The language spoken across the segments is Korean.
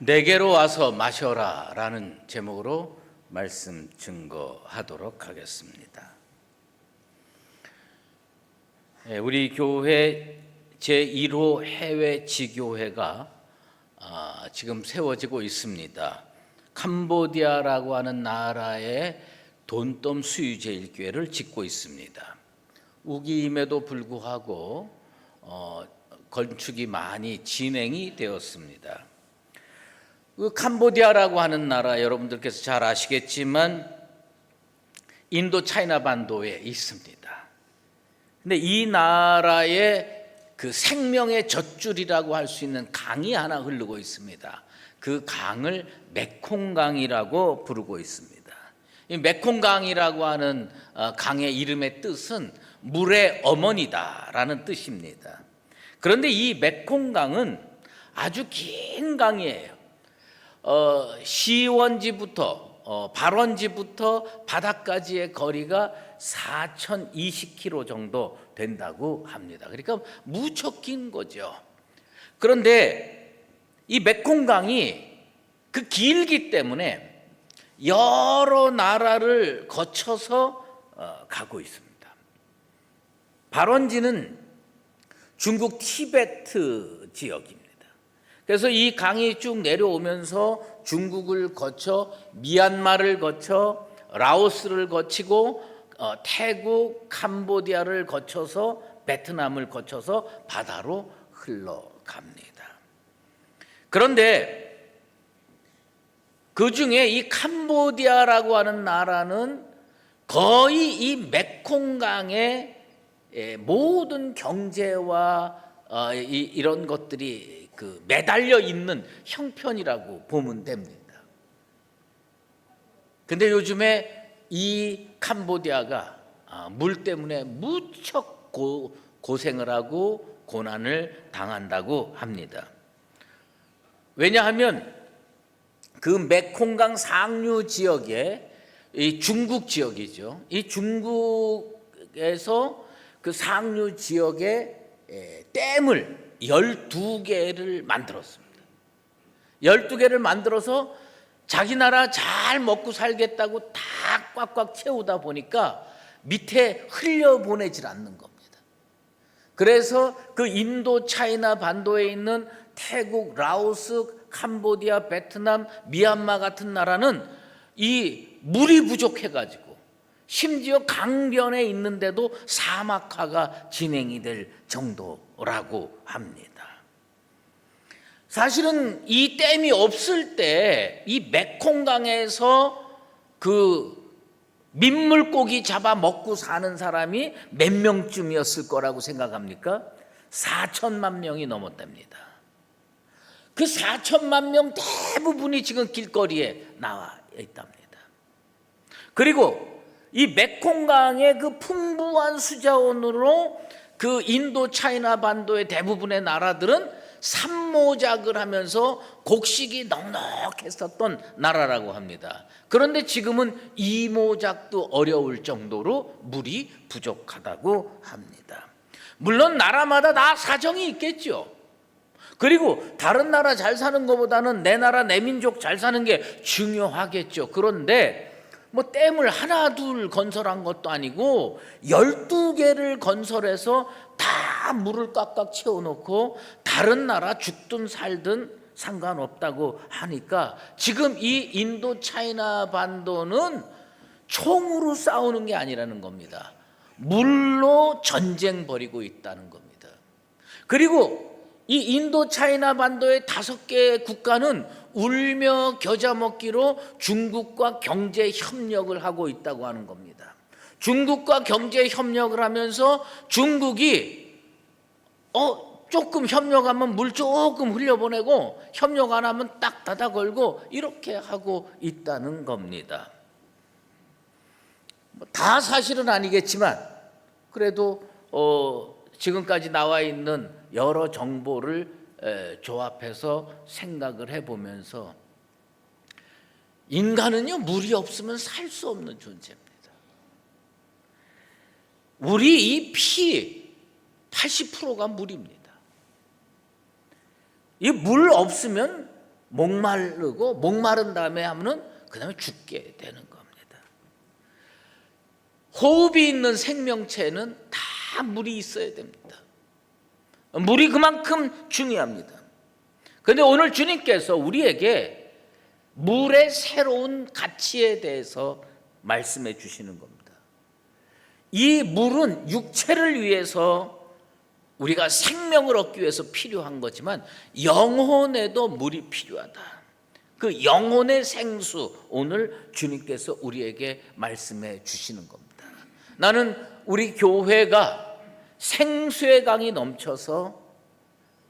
내게로 와서 마셔라 라는 제목으로 말씀 증거하도록 하겠습니다. 우리 교회 제1호 해외 지교회가 지금 세워지고 있습니다. 캄보디아라고 하는 나라의 돈덤 수유제일교회를 짓고 있습니다. 우기임에도 불구하고 건축이 많이 진행이 되었습니다. 그 캄보디아라고 하는 나라, 여러분들께서 잘 아시겠지만 인도 차이나 반도에 있습니다. 근데 이 나라에 그 생명의 젖줄이라고 할 수 있는 강이 하나 흐르고 있습니다. 그 강을 메콩강이라고 부르고 있습니다. 이 메콩강이라고 하는 강의 이름의 뜻은 물의 어머니다라는 뜻입니다. 그런데 이 메콩강은 아주 긴 강이에요. 시원지부터 발원지부터 바다까지의 거리가 4,020km 정도 된다고 합니다. 그러니까 무척 긴 거죠. 그런데 이 메콩강이 그 길기 때문에 여러 나라를 거쳐서 가고 있습니다. 발원지는 중국 티베트 지역입니다. 그래서 이 강이 쭉 내려오면서 중국을 거쳐 미얀마를 거쳐 라오스를 거치고 태국, 캄보디아를 거쳐서 베트남을 거쳐서 바다로 흘러갑니다. 그런데 그 중에 이 캄보디아라고 하는 나라는 거의 이 메콩강의 모든 경제와 이런 것들이 매달려 있는 형편이라고 보면 됩니다. 근데 요즘에 이 캄보디아가 물 때문에 무척 고생을 하고 고난을 당한다고 합니다. 왜냐하면 그 메콩강 상류 지역에 이 중국 지역이죠. 이 중국에서 그 상류 지역에 댐을 12개를 만들었습니다. 12개를 만들어서 자기 나라 잘 먹고 살겠다고 다 꽉꽉 채우다 보니까 밑에 흘려보내질 않는 겁니다. 그래서 그 인도 차이나 반도에 있는 태국, 라오스, 캄보디아, 베트남, 미얀마 같은 나라는 이 물이 부족해가지고 심지어 강변에 있는데도 사막화가 진행이 될 정도라고 합니다. 사실은 이 댐이 없을 때 이 메콩강에서 그 민물고기 잡아 먹고 사는 사람이 몇 명쯤이었을 거라고 생각합니까? 4천만 명이 넘었답니다. 그 4천만 명 대부분이 지금 길거리에 나와 있답니다. 그리고 이 메콩강의 그 풍부한 수자원으로 그 인도 차이나 반도의 대부분의 나라들은 산모작을 하면서 곡식이 넉넉했었던 나라라고 합니다. 그런데 지금은 이모작도 어려울 정도로 물이 부족하다고 합니다. 물론 나라마다 다 사정이 있겠죠. 그리고 다른 나라 잘 사는 것보다는 내 나라 내 민족 잘 사는 게 중요하겠죠. 그런데 뭐 댐을 하나 둘 건설한 것도 아니고 12개를 건설해서 다 물을 꽉꽉 채워놓고 다른 나라 죽든 살든 상관없다고 하니까 지금 이 인도 차이나 반도는 총으로 싸우는 게 아니라는 겁니다. 물로 전쟁 벌이고 있다는 겁니다. 그리고 이 인도 차이나 반도의 5개 국가는 울며 겨자 먹기로 중국과 경제 협력을 하고 있다고 하는 겁니다. 중국과 경제 협력을 하면서 중국이 조금 협력하면 물 조금 흘려보내고 협력 안 하면 딱 닫아 걸고 이렇게 하고 있다는 겁니다. 다 사실은 아니겠지만 그래도 지금까지 나와 있는 여러 정보를 조합해서 생각을 해보면서 인간은요 물이 없으면 살 수 없는 존재입니다. 우리 이 피 80%가 물입니다. 이 물 없으면 목마르고 목마른 다음에 하면은 그 다음에 죽게 되는 겁니다. 호흡이 있는 생명체는 다 물이 있어야 됩니다. 물이 그만큼 중요합니다. 그런데 오늘 주님께서 우리에게 물의 새로운 가치에 대해서 말씀해 주시는 겁니다. 이 물은 육체를 위해서 우리가 생명을 얻기 위해서 필요한 거지만 영혼에도 물이 필요하다. 그 영혼의 생수, 오늘 주님께서 우리에게 말씀해 주시는 겁니다. 나는 우리 교회가 생수의 강이 넘쳐서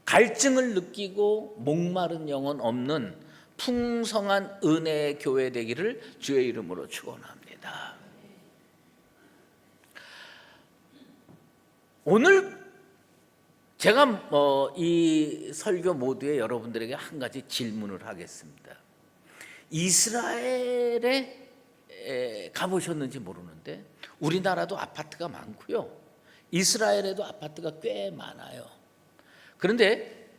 갈증을 느끼고 목마른 영혼 없는 풍성한 은혜의 교회 되기를 주의 이름으로 축원합니다. 오늘 제가 이 설교 모두에 여러분들에게 한 가지 질문을 하겠습니다. 이스라엘에 가보셨는지 모르는데 우리나라도 아파트가 많고요. 이스라엘에도 아파트가 꽤 많아요. 그런데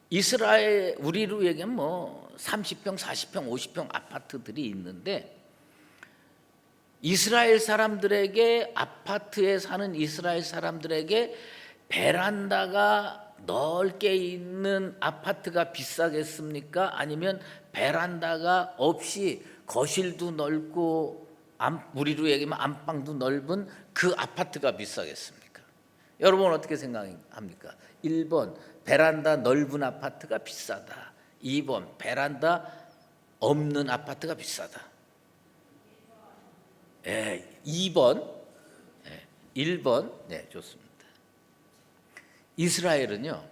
이스라엘 우리로 얘기하면 30평, 40평, 50평 아파트들이 있는데 이스라엘 사람들에게 아파트에 사는 이스라엘 사람들에게 베란다가 넓게 있는 아파트가 비싸겠습니까? 아니면 베란다가 없이 거실도 넓고 우리로 얘기하면 안방도 넓은 그 아파트가 비싸겠습니까? 여러분 어떻게 생각합니까? 1번 베란다 넓은 아파트가 비싸다. 2번 베란다 없는 아파트가 비싸다. 2번 1번 네, 좋습니다. 이스라엘은요,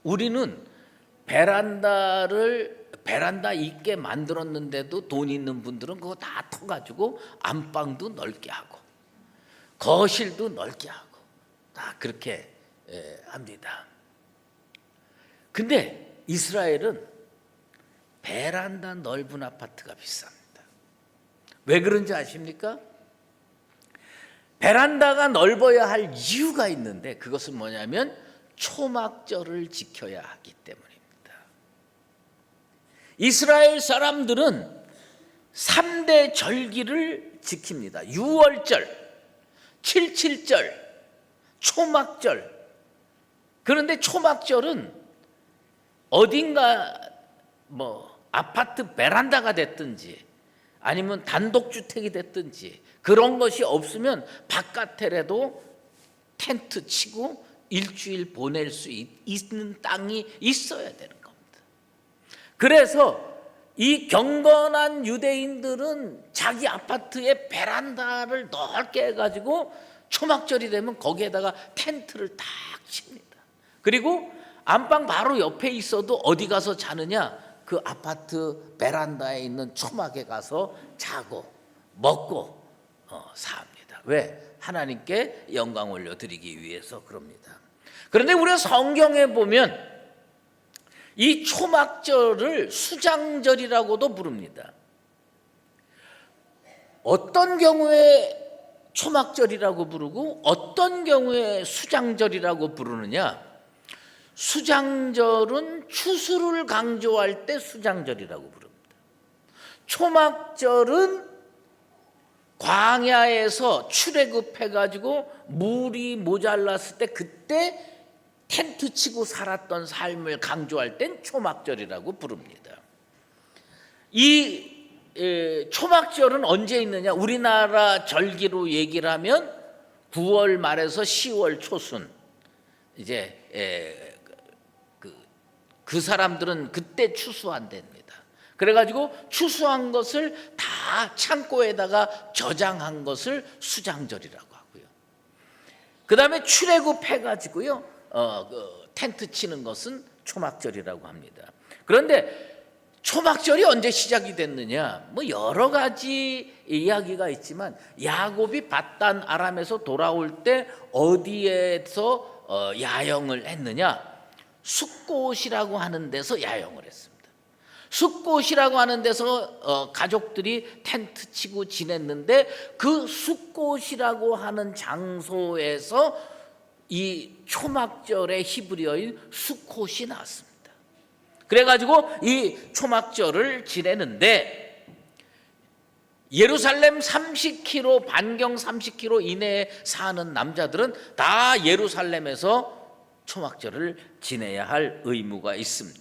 우리는 베란다 있게 만들었는데도 돈 있는 분들은 그거 다 터가지고 안방도 넓게 하고 거실도 넓게 하고 다 그렇게 합니다. 근데 이스라엘은 베란다 넓은 아파트가 비쌉니다. 왜 그런지 아십니까? 베란다가 넓어야 할 이유가 있는데 그것은 뭐냐면 초막절을 지켜야 하기 때문입니다. 이스라엘 사람들은 3대 절기를 지킵니다. 유월절, 칠칠절, 초막절. 그런데 초막절은 어딘가 아파트 베란다가 됐든지 아니면 단독주택이 됐든지 그런 것이 없으면 바깥에라도 텐트 치고 일주일 보낼 수 있는 땅이 있어야 되는 겁니다. 그래서 이 경건한 유대인들은 자기 아파트에 베란다를 넓게 해가지고 초막절이 되면 거기에다가 텐트를 딱 칩니다. 그리고 안방 바로 옆에 있어도 어디 가서 자느냐? 그 아파트 베란다에 있는 초막에 가서 자고 먹고 삽니다. 왜? 하나님께 영광 올려드리기 위해서 그럽니다. 그런데 우리가 성경에 보면 이 초막절을 수장절이라고도 부릅니다. 어떤 경우에 초막절이라고 부르고 어떤 경우에 수장절이라고 부르느냐? 수장절은 추수를 강조할 때 수장절이라고 부릅니다. 초막절은 광야에서 출애굽해가지고 물이 모자랐을 때 그때 텐트 치고 살았던 삶을 강조할 땐 초막절이라고 부릅니다. 이 초막절은 언제 있느냐? 우리나라 절기로 얘기를 하면 9월 말에서 10월 초순. 이제 그 사람들은 그때 추수한답니다. 그래가지고 추수한 것을 다 창고에다가 저장한 것을 수장절이라고 하고요. 그 다음에 출애굽해가지고요 텐트 치는 것은 초막절이라고 합니다. 그런데 초막절이 언제 시작이 됐느냐? 여러 가지 이야기가 있지만 야곱이 밧단 아람에서 돌아올 때 어디에서 야영을 했느냐? 숫꽃이라고 하는 데서 야영을 했습니다. 숫꽃이라고 하는 데서 가족들이 텐트 치고 지냈는데 그 숫꽃이라고 하는 장소에서 이 초막절의 히브리어인 수콧이 나왔습니다. 그래가지고 이 초막절을 지내는데 예루살렘 30km 반경 30km 이내에 사는 남자들은 다 예루살렘에서 초막절을 지내야 할 의무가 있습니다.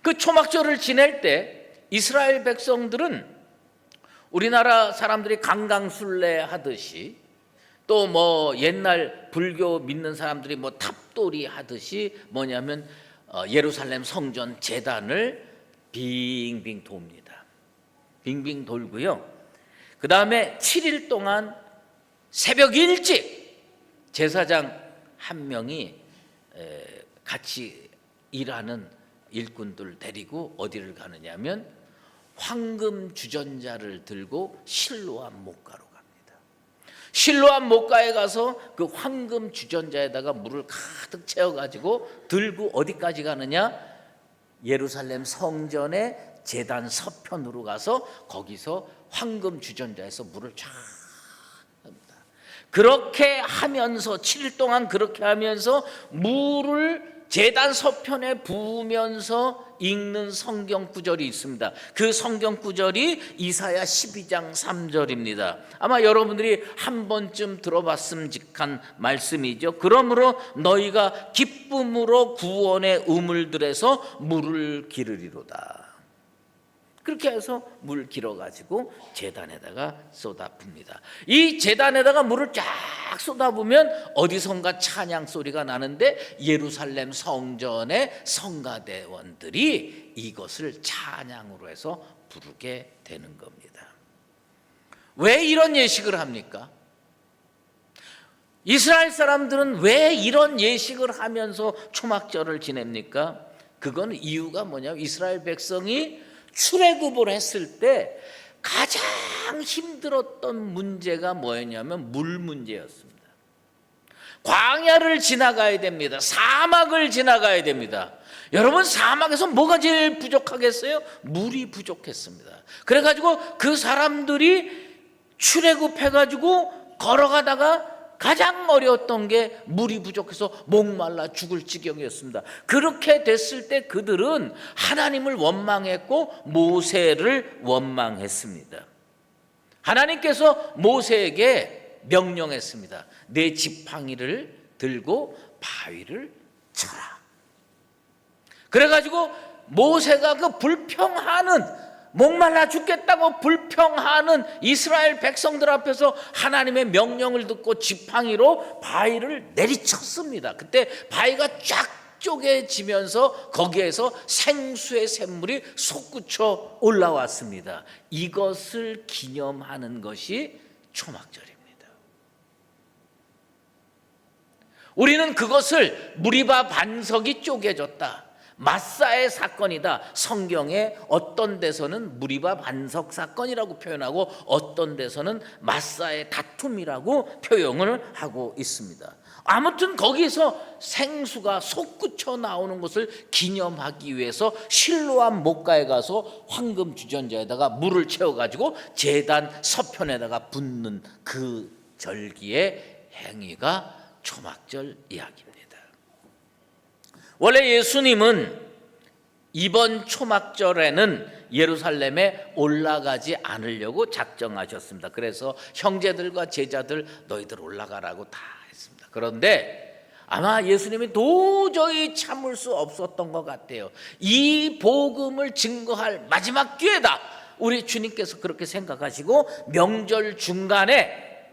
그 초막절을 지낼 때 이스라엘 백성들은 우리나라 사람들이 강강술래 하듯이 또 뭐 옛날 불교 믿는 사람들이 뭐 탑돌이 하듯이 뭐냐면 예루살렘 성전 제단을 빙빙 돕니다. 빙빙 돌고요. 그 다음에 7일 동안 새벽 일찍 제사장 한 명이 같이 일하는 일꾼들 데리고 어디를 가느냐면 황금 주전자를 들고 실로암 목가로 갑니다. 실로암 목가에 가서 그 황금 주전자에다가 물을 가득 채워가지고 들고 어디까지 가느냐? 예루살렘 성전의 제단 서편으로 가서 거기서 황금 주전자에서 물을 쫙 합니다. 그렇게 하면서 7일 동안 그렇게 하면서 물을 제단 서편에 부으면서 읽는 성경 구절이 있습니다. 그 성경 구절이 이사야 12장 3절입니다. 아마 여러분들이 한 번쯤 들어봤음직한 말씀이죠. 그러므로 너희가 기쁨으로 구원의 우물들에서 물을 기르리로다. 그렇게 해서 물 길어가지고 제단에다가 쏟아붓니다. 이 제단에다가 물을 쫙 쏟아부으면 어디선가 찬양 소리가 나는데 예루살렘 성전의 성가대원들이 이것을 찬양으로 해서 부르게 되는 겁니다. 왜 이런 예식을 합니까? 이스라엘 사람들은 왜 이런 예식을 하면서 초막절을 지냅니까? 그건 이유가 뭐냐면 이스라엘 백성이 출애굽을 했을 때 가장 힘들었던 문제가 뭐였냐면 물 문제였습니다. 광야를 지나가야 됩니다. 사막을 지나가야 됩니다. 여러분 사막에서 뭐가 제일 부족하겠어요? 물이 부족했습니다. 그래가지고 그 사람들이 출애굽해가지고 걸어가다가 가장 어려웠던 게 물이 부족해서 목말라 죽을 지경이었습니다. 그렇게 됐을 때 그들은 하나님을 원망했고 모세를 원망했습니다. 하나님께서 모세에게 명령했습니다. 내 지팡이를 들고 바위를 쳐라. 그래가지고 모세가 그 불평하는 목말라 죽겠다고 불평하는 이스라엘 백성들 앞에서 하나님의 명령을 듣고 지팡이로 바위를 내리쳤습니다. 그때 바위가 쫙 쪼개지면서 거기에서 생수의 샘물이 솟구쳐 올라왔습니다. 이것을 기념하는 것이 초막절입니다. 우리는 그것을 무리바 반석이 쪼개졌다, 마사의 사건이다. 성경에 어떤 데서는 무리바 반석 사건이라고 표현하고 어떤 데서는 마사의 다툼이라고 표현을 하고 있습니다. 아무튼 거기서 생수가 솟구쳐 나오는 것을 기념하기 위해서 실로암 목가에 가서 황금 주전자에다가 물을 채워가지고 제단 서편에다가 붓는 그 절기의 행위가 초막절 이야기입니다. 원래 예수님은 이번 초막절에는 예루살렘에 올라가지 않으려고 작정하셨습니다. 그래서 형제들과 제자들 너희들 올라가라고 다 했습니다. 그런데 아마 예수님이 도저히 참을 수 없었던 것 같아요. 이 복음을 증거할 마지막 기회다. 우리 주님께서 그렇게 생각하시고 명절 중간에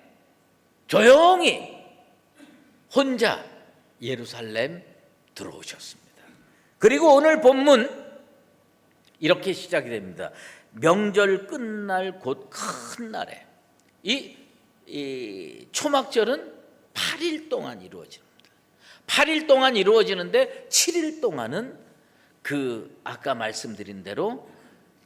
조용히 혼자 예루살렘 들어오셨습니다. 그리고 오늘 본문 이렇게 시작이 됩니다. 명절 끝날 곧 큰 날에 이 초막절은 8일 동안 이루어집니다. 8일 동안 이루어지는데 7일 동안은 그 아까 말씀드린 대로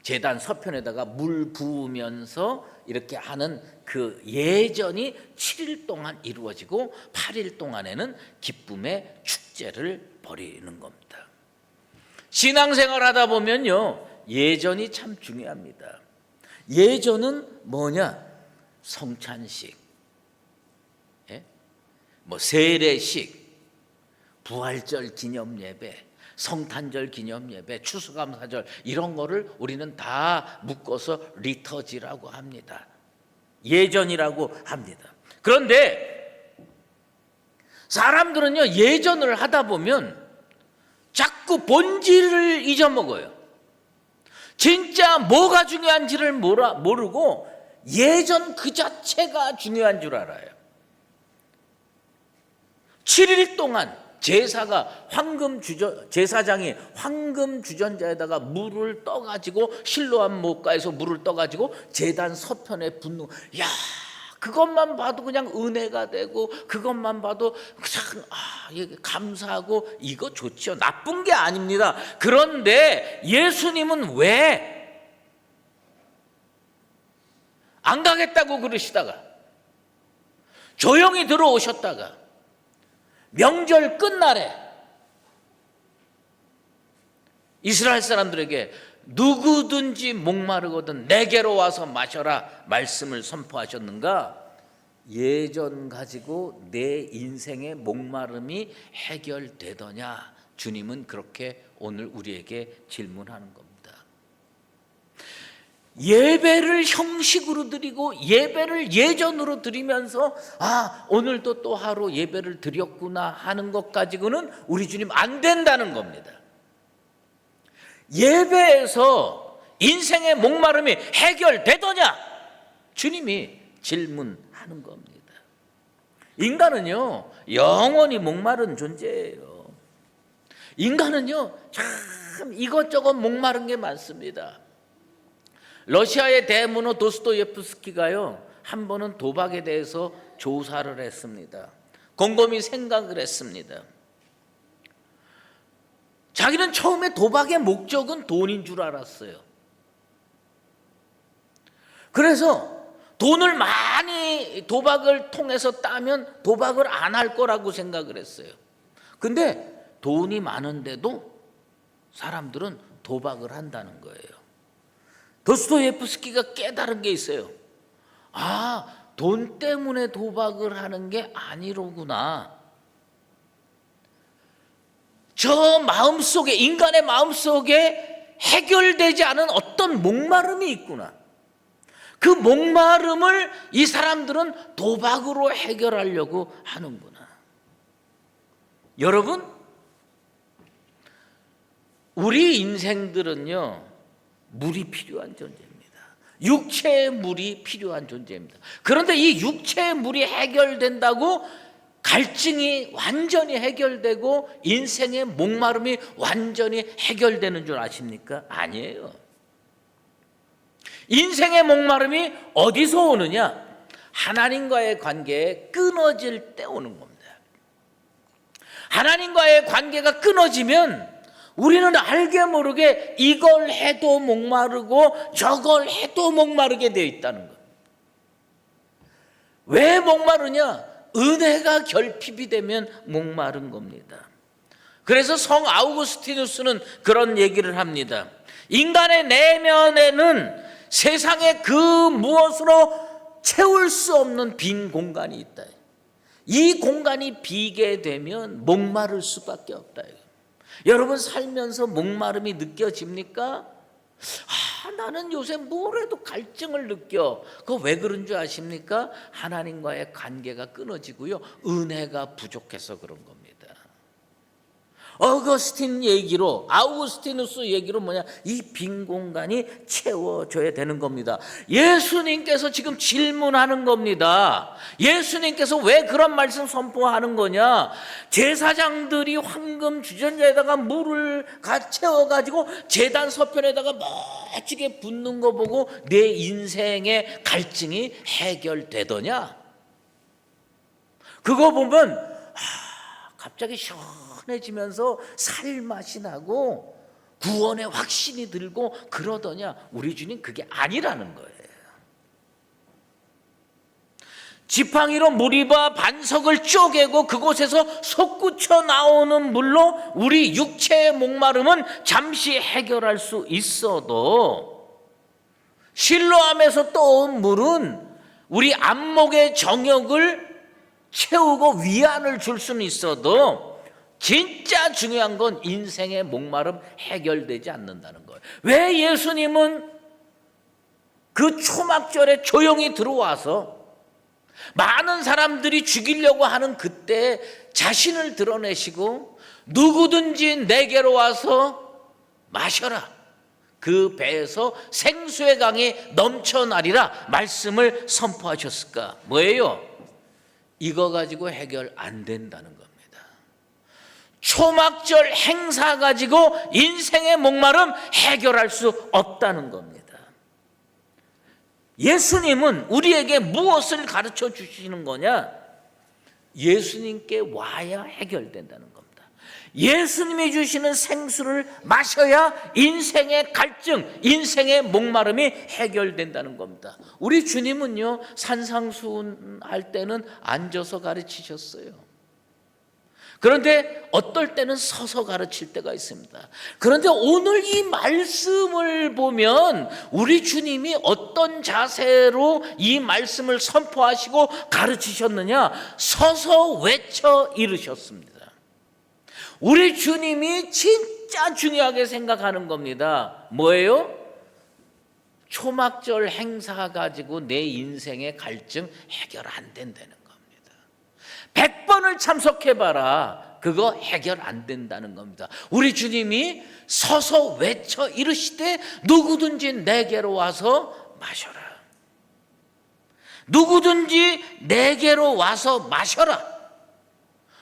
제단 서편에다가 물 부으면서 이렇게 하는 그 예전이 7일 동안 이루어지고 8일 동안에는 기쁨의 축제를 벌이는 겁니다. 신앙생활 하다 보면요, 예전이 참 중요합니다. 예전은 뭐냐? 성찬식, 뭐 세례식, 부활절 기념 예배, 성탄절 기념예배, 추수감사절 이런 거를 우리는 다 묶어서 리터지라고 합니다. 예전이라고 합니다. 그런데 사람들은요, 예전을 하다 보면 자꾸 본질을 잊어먹어요. 진짜 뭐가 중요한지를 모르고 예전 그 자체가 중요한 줄 알아요. 7일 동안 제사장이 황금 주전자에다가 물을 떠가지고 실로암 못가에서 물을 떠가지고 제단 서편에 붓는, 야, 그것만 봐도 그냥 은혜가 되고, 그것만 봐도 참 감사하고, 이거 좋죠. 나쁜 게 아닙니다. 그런데 예수님은 왜 안 가겠다고 그러시다가 조용히 들어오셨다가 명절 끝날에 이스라엘 사람들에게 누구든지 목마르거든 내게로 와서 마셔라 말씀을 선포하셨는가? 예전 가지고 내 인생의 목마름이 해결되더냐? 주님은 그렇게 오늘 우리에게 질문하는 겁니다. 예배를 형식으로 드리고 예배를 예전으로 드리면서 오늘도 또 하루 예배를 드렸구나 하는 것 가지고는 우리 주님 안 된다는 겁니다. 예배에서 인생의 목마름이 해결되더냐? 주님이 질문하는 겁니다. 인간은요, 영원히 목마른 존재예요. 인간은요, 참 이것저것 목마른 게 많습니다. 러시아의 대문호 도스토옙스키가요, 한 번은 도박에 대해서 조사를 했습니다. 곰곰이 생각을 했습니다. 자기는 처음에 도박의 목적은 돈인 줄 알았어요. 그래서 돈을 많이 도박을 통해서 따면 도박을 안 할 거라고 생각을 했어요. 근데 돈이 많은데도 사람들은 도박을 한다는 거예요. 도스토옙스키가 깨달은 게 있어요. 돈 때문에 도박을 하는 게 아니로구나. 저 마음속에, 인간의 마음속에 해결되지 않은 어떤 목마름이 있구나. 그 목마름을 이 사람들은 도박으로 해결하려고 하는구나. 여러분, 우리 인생들은요, 물이 필요한 존재입니다. 육체의 물이 필요한 존재입니다. 그런데 이 육체의 물이 해결된다고 갈증이 완전히 해결되고 인생의 목마름이 완전히 해결되는 줄 아십니까? 아니에요. 인생의 목마름이 어디서 오느냐? 하나님과의 관계에 끊어질 때 오는 겁니다. 하나님과의 관계가 끊어지면 우리는 알게 모르게 이걸 해도 목마르고 저걸 해도 목마르게 되어 있다는 것. 왜 목마르냐? 은혜가 결핍이 되면 목마른 겁니다. 그래서 성 아우구스티누스는 그런 얘기를 합니다. 인간의 내면에는 세상의 그 무엇으로 채울 수 없는 빈 공간이 있다. 이 공간이 비게 되면 목마를 수밖에 없다. 여러분 살면서 목마름이 느껴집니까? 나는 요새 뭘 해도 갈증을 느껴. 그거 왜 그런 줄 아십니까? 하나님과의 관계가 끊어지고요, 은혜가 부족해서 그런 겁니다. 아우구스티누스 얘기로 이 빈 공간이 채워져야 되는 겁니다. 예수님께서 지금 질문하는 겁니다. 예수님께서 왜 그런 말씀 선포하는 거냐? 제사장들이 황금 주전자에다가 물을 채워가지고 제단 서편에다가 멋지게 붓는 거 보고 내 인생의 갈증이 해결되더냐? 그거 보면 갑자기 시원해지면서 살맛이 나고 구원의 확신이 들고 그러더냐? 우리 주님 그게 아니라는 거예요. 지팡이로 무리바 반석을 쪼개고 그곳에서 솟구쳐 나오는 물로 우리 육체의 목마름은 잠시 해결할 수 있어도 실로암에서 떠온 물은 우리 안목의 정욕을 채우고 위안을 줄 수는 있어도 진짜 중요한 건 인생의 목마름 해결되지 않는다는 거예요. 왜 예수님은 그 초막절에 조용히 들어와서 많은 사람들이 죽이려고 하는 그때 자신을 드러내시고 누구든지 내게로 와서 마셔라, 그 배에서 생수의 강이 넘쳐나리라 말씀을 선포하셨을까? 뭐예요? 이거 가지고 해결 안 된다는 겁니다. 초막절 행사 가지고 인생의 목마름 해결할 수 없다는 겁니다. 예수님은 우리에게 무엇을 가르쳐 주시는 거냐? 예수님께 와야 해결된다는 겁니다. 예수님이 주시는 생수를 마셔야 인생의 갈증, 인생의 목마름이 해결된다는 겁니다. 우리 주님은요, 산상수훈 할 때는 앉아서 가르치셨어요. 그런데 어떨 때는 서서 가르칠 때가 있습니다. 그런데 오늘 이 말씀을 보면 우리 주님이 어떤 자세로 이 말씀을 선포하시고 가르치셨느냐? 서서 외쳐 이르셨습니다. 우리 주님이 진짜 중요하게 생각하는 겁니다. 뭐예요? 초막절 행사 가지고 내 인생의 갈증 해결 안 된다는 겁니다. 100번을 참석해봐라, 그거 해결 안 된다는 겁니다. 우리 주님이 서서 외쳐 이르시되 누구든지 내게로 와서 마셔라. 누구든지 내게로 와서 마셔라.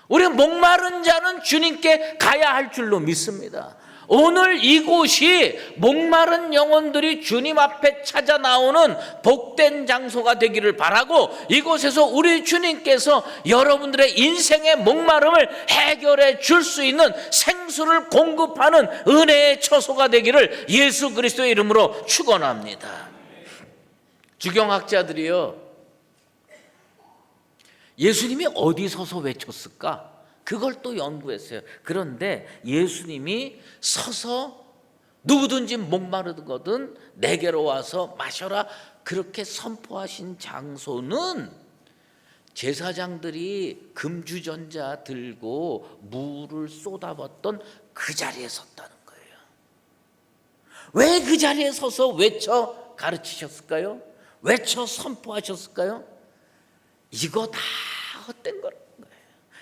우리 목마른 자는 주님께 가야 할 줄로 믿습니다. 오늘 이곳이 목마른 영혼들이 주님 앞에 찾아 나오는 복된 장소가 되기를 바라고, 이곳에서 우리 주님께서 여러분들의 인생의 목마름을 해결해 줄 수 있는 생수를 공급하는 은혜의 처소가 되기를 예수 그리스도의 이름으로 축원합니다. 주경학자들이요, 예수님이 어디 서서 외쳤을까? 그걸 또 연구했어요. 그런데 예수님이 서서 누구든지 목마르거든 내게로 와서 마셔라, 그렇게 선포하신 장소는 제사장들이 금주전자 들고 물을 쏟아붓던 그 자리에 섰다는 거예요. 왜 그 자리에 서서 외쳐 가르치셨을까요? 외쳐 선포하셨을까요? 이거 다 헛된 거라는 거예요.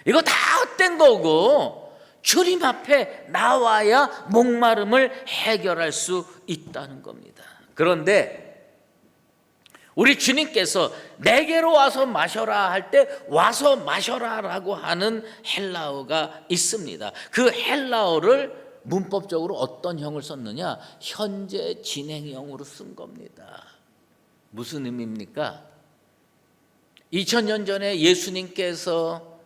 이거 다 헛된 거고 주님 앞에 나와야 목마름을 해결할 수 있다는 겁니다. 그런데 우리 주님께서 내게로 와서 마셔라 할 때 와서 마셔라라고 하는 헬라어가 있습니다. 그 헬라어를 문법적으로 어떤 형을 썼느냐? 현재 진행형으로 쓴 겁니다. 무슨 의미입니까? 2000년 전에 예수님께서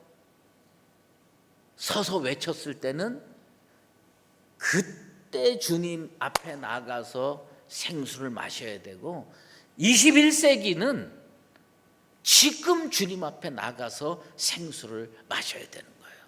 서서 외쳤을 때는 그때 주님 앞에 나가서 생수를 마셔야 되고, 21세기는 지금 주님 앞에 나가서 생수를 마셔야 되는 거예요.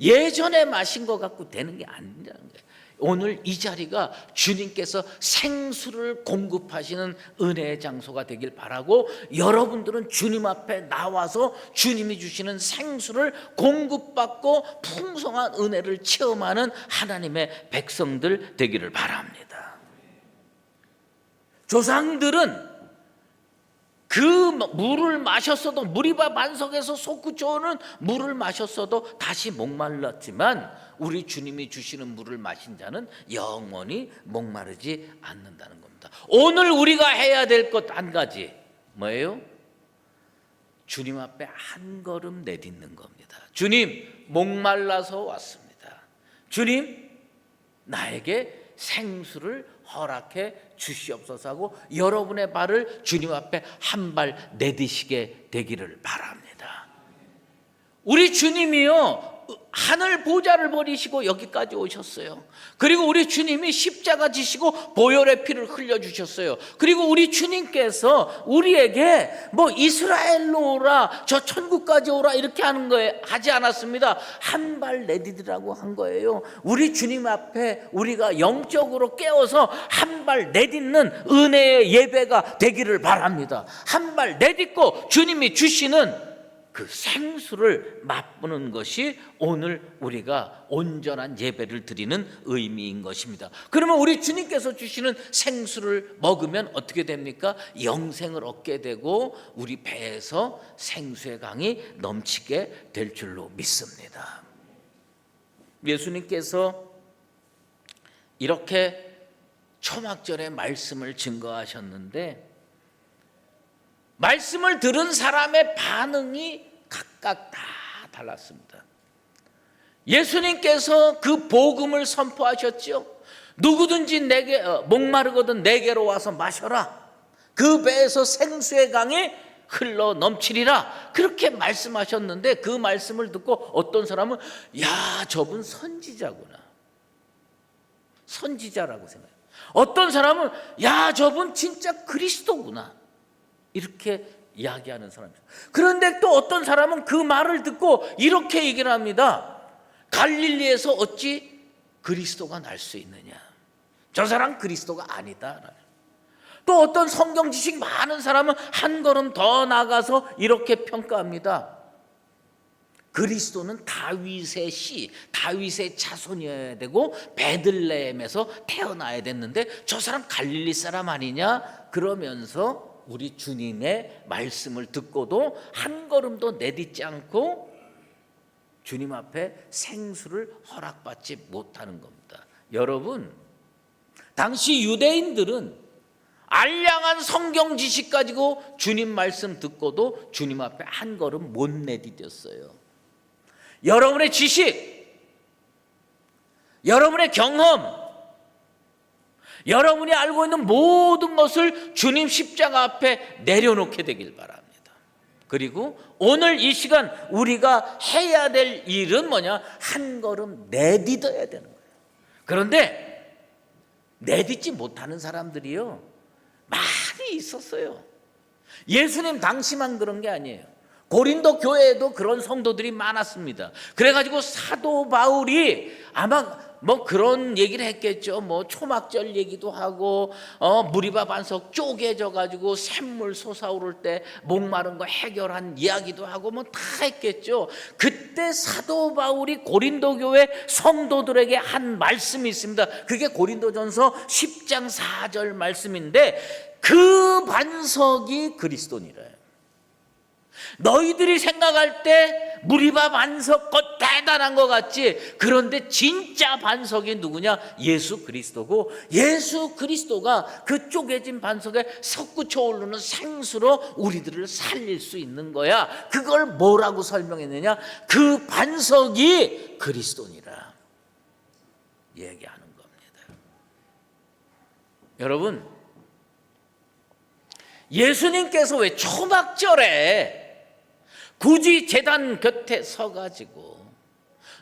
예전에 마신 것 갖고 되는 게 아니라는 거예요. 오늘 이 자리가 주님께서 생수를 공급하시는 은혜의 장소가 되길 바라고, 여러분들은 주님 앞에 나와서 주님이 주시는 생수를 공급받고 풍성한 은혜를 체험하는 하나님의 백성들 되기를 바랍니다. 조상들은 그 물을 마셨어도, 무리바 반석에서 솟구쳐오는 물을 마셨어도 다시 목말랐지만 우리 주님이 주시는 물을 마신 자는 영원히 목마르지 않는다는 겁니다. 오늘 우리가 해야 될 것 한 가지 뭐예요? 주님 앞에 한 걸음 내딛는 겁니다. 주님, 목말라서 왔습니다. 주님, 나에게 생수를 허락해 주시옵소서 하고 여러분의 발을 주님 앞에 한 발 내딛으시게 되기를 바랍니다. 우리 주님이요, 하늘 보좌를 버리시고 여기까지 오셨어요. 그리고 우리 주님이 십자가 지시고 보혈의 피를 흘려주셨어요. 그리고 우리 주님께서 우리에게 뭐 이스라엘로 오라, 저 천국까지 오라 이렇게 하는 거에 하지 않았습니다. 한 발 내디디라고 한 거예요. 우리 주님 앞에 우리가 영적으로 깨어서 한 발 내딛는 은혜의 예배가 되기를 바랍니다. 한 발 내딛고 주님이 주시는 그 생수를 맛보는 것이 오늘 우리가 온전한 예배를 드리는 의미인 것입니다. 그러면 우리 주님께서 주시는 생수를 먹으면 어떻게 됩니까? 영생을 얻게 되고 우리 배에서 생수의 강이 넘치게 될 줄로 믿습니다. 예수님께서 이렇게 초막절의 말씀을 증거하셨는데 말씀을 들은 사람의 반응이 각각 다 달랐습니다. 예수님께서 그 복음을 선포하셨죠. 누구든지 내게 목마르거든 내게로 와서 마셔라. 그 배에서 생수의 강이 흘러 넘치리라. 그렇게 말씀하셨는데 그 말씀을 듣고 어떤 사람은 야, 저분 선지자구나. 선지자라고 생각해요. 어떤 사람은 야, 저분 진짜 그리스도구나. 이렇게 이야기하는 사람이죠. 그런데 또 어떤 사람은 그 말을 듣고 이렇게 얘기를 합니다. 갈릴리에서 어찌 그리스도가 날 수 있느냐. 저 사람 그리스도가 아니다. 또 어떤 성경 지식 많은 사람은 한 걸음 더 나가서 이렇게 평가합니다. 그리스도는 다윗의 씨, 다윗의 자손이어야 되고 베들레헴에서 태어나야 됐는데 저 사람 갈릴리 사람 아니냐. 그러면서 우리 주님의 말씀을 듣고도 한 걸음도 내딛지 않고 주님 앞에 생수를 허락받지 못하는 겁니다. 여러분, 당시 유대인들은 알량한 성경 지식 가지고 주님 말씀 듣고도 주님 앞에 한 걸음 못 내디뎠어요. 여러분의 지식, 여러분의 경험, 여러분이 알고 있는 모든 것을 주님 십자가 앞에 내려놓게 되길 바랍니다. 그리고 오늘 이 시간 우리가 해야 될 일은 뭐냐? 한 걸음 내딛어야 되는 거예요. 그런데 내딛지 못하는 사람들이요 많이 있었어요. 예수님 당시만 그런 게 아니에요. 고린도 교회에도 그런 성도들이 많았습니다. 그래가지고 사도 바울이 아마 뭐 그런 얘기를 했겠죠. 뭐 초막절 얘기도 하고 무리밥 안석 쪼개져 가지고 샘물 솟아오를 때 목마른 거 해결한 이야기도 하고 뭐 다 했겠죠. 그때 사도 바울이 고린도 교회 성도들에게 한 말씀이 있습니다. 그게 고린도전서 10장 4절 말씀인데 그 반석이 그리스도니라. 너희들이 생각할 때 무리밥 반석 것 대단한 것 같지. 그런데 진짜 반석이 누구냐? 예수 그리스도고, 예수 그리스도가 그 쪼개진 반석에 솟구쳐 오르는 생수로 우리들을 살릴 수 있는 거야. 그걸 뭐라고 설명했느냐? 그 반석이 그리스도니라 얘기하는 겁니다. 여러분, 예수님께서 왜 초막절에 굳이 제단 곁에 서가지고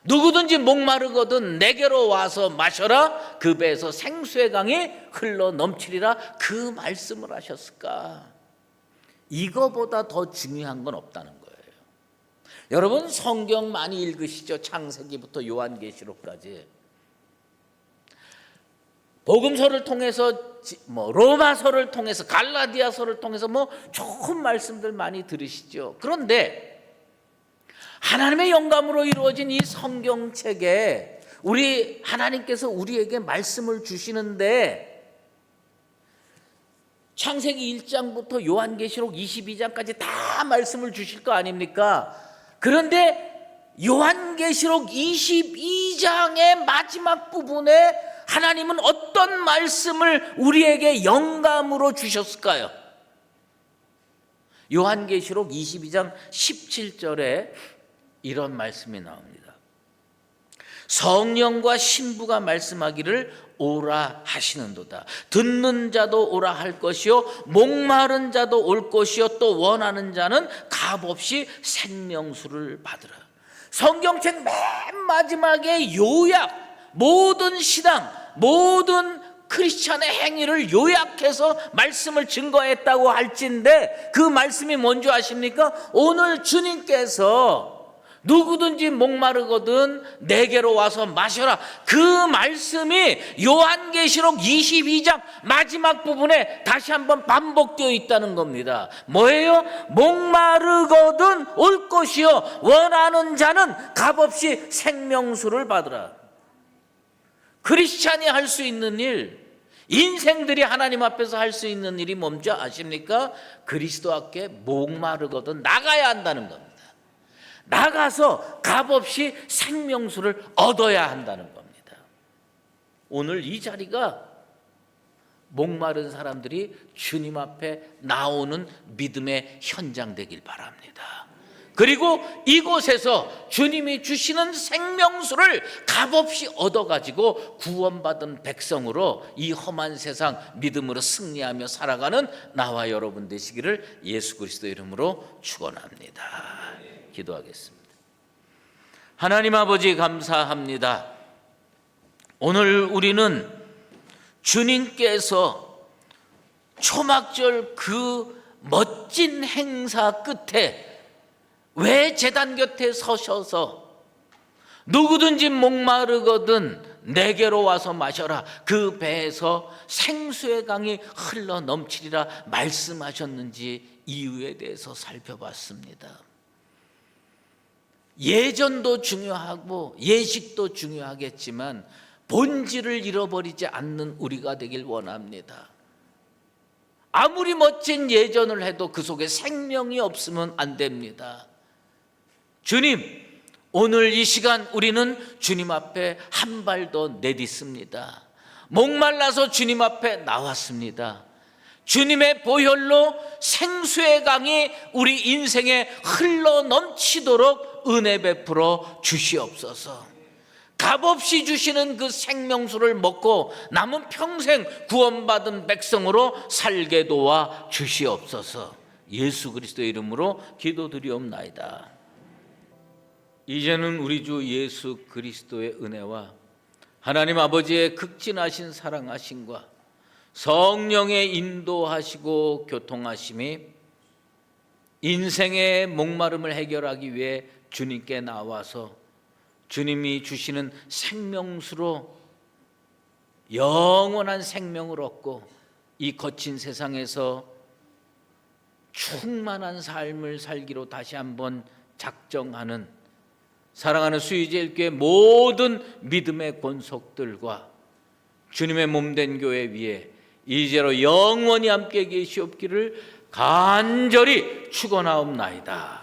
누구든지 목마르거든 내게로 와서 마셔라. 그 배에서 생수의 강이 흘러 넘치리라. 그 말씀을 하셨을까? 이거보다 더 중요한 건 없다는 거예요. 여러분 성경 많이 읽으시죠? 창세기부터 요한계시록까지. 복음서를 통해서 뭐 로마서를 통해서 갈라디아서를 통해서 뭐 좋은 말씀들 많이 들으시죠. 그런데 하나님의 영감으로 이루어진 이 성경책에 우리 하나님께서 우리에게 말씀을 주시는데 창세기 1장부터 요한계시록 22장까지 다 말씀을 주실 거 아닙니까? 그런데 요한계시록 22장의 마지막 부분에 하나님은 어떤 말씀을 우리에게 영감으로 주셨을까요? 요한계시록 22장 17절에 이런 말씀이 나옵니다. 성령과 신부가 말씀하기를 오라 하시는도다. 듣는 자도 오라 할 것이요 목마른 자도 올 것이요 또 원하는 자는 값없이 생명수를 받으라. 성경책 맨 마지막에 요약, 모든 신앙, 모든 크리스찬의 행위를 요약해서 말씀을 증거했다고 할진데 그 말씀이 뭔지 아십니까? 오늘 주님께서 누구든지 목마르거든 내게로 와서 마셔라. 그 말씀이 요한계시록 22장 마지막 부분에 다시 한번 반복되어 있다는 겁니다. 뭐예요? 목마르거든 올 것이요 원하는 자는 값없이 생명수를 받으라. 크리스찬이 할 수 있는 일, 인생들이 하나님 앞에서 할 수 있는 일이 뭔지 아십니까? 그리스도 앞에 목마르거든 나가야 한다는 겁니다. 나가서 값없이 생명수를 얻어야 한다는 겁니다. 오늘 이 자리가 목마른 사람들이 주님 앞에 나오는 믿음의 현장 되길 바랍니다. 그리고 이곳에서 주님이 주시는 생명수를 값없이 얻어가지고 구원받은 백성으로 이 험한 세상 믿음으로 승리하며 살아가는 나와 여러분 되시기를 예수 그리스도 이름으로 축원합니다. 기도하겠습니다. 하나님 아버지 감사합니다. 오늘 우리는 주님께서 초막절 그 멋진 행사 끝에 왜 제단 곁에 서셔서 누구든지 목마르거든 내게로 와서 마셔라. 그 배에서 생수의 강이 흘러 넘치리라 말씀하셨는지 이유에 대해서 살펴봤습니다. 예전도 중요하고 예식도 중요하겠지만 본질을 잃어버리지 않는 우리가 되길 원합니다. 아무리 멋진 예전을 해도 그 속에 생명이 없으면 안 됩니다. 주님, 오늘 이 시간 우리는 주님 앞에 한 발 더 내딛습니다. 목말라서 주님 앞에 나왔습니다. 주님의 보혈로 생수의 강이 우리 인생에 흘러 넘치도록 은혜 베풀어 주시옵소서. 값없이 주시는 그 생명수를 먹고 남은 평생 구원받은 백성으로 살게 도와 주시옵소서. 예수 그리스도의 이름으로 기도드리옵나이다. 이제는 우리 주 예수 그리스도의 은혜와 하나님 아버지의 극진하신 사랑하심과 성령의 인도하시고 교통하심이 인생의 목마름을 해결하기 위해 주님께 나와서 주님이 주시는 생명수로 영원한 생명을 얻고 이 거친 세상에서 충만한 삶을 살기로 다시 한번 작정하는 사랑하는 수의제일교회 모든 믿음의 권속들과 주님의 몸된 교회 위에 이제로 영원히 함께 계시옵기를 간절히 축원하옵나이다.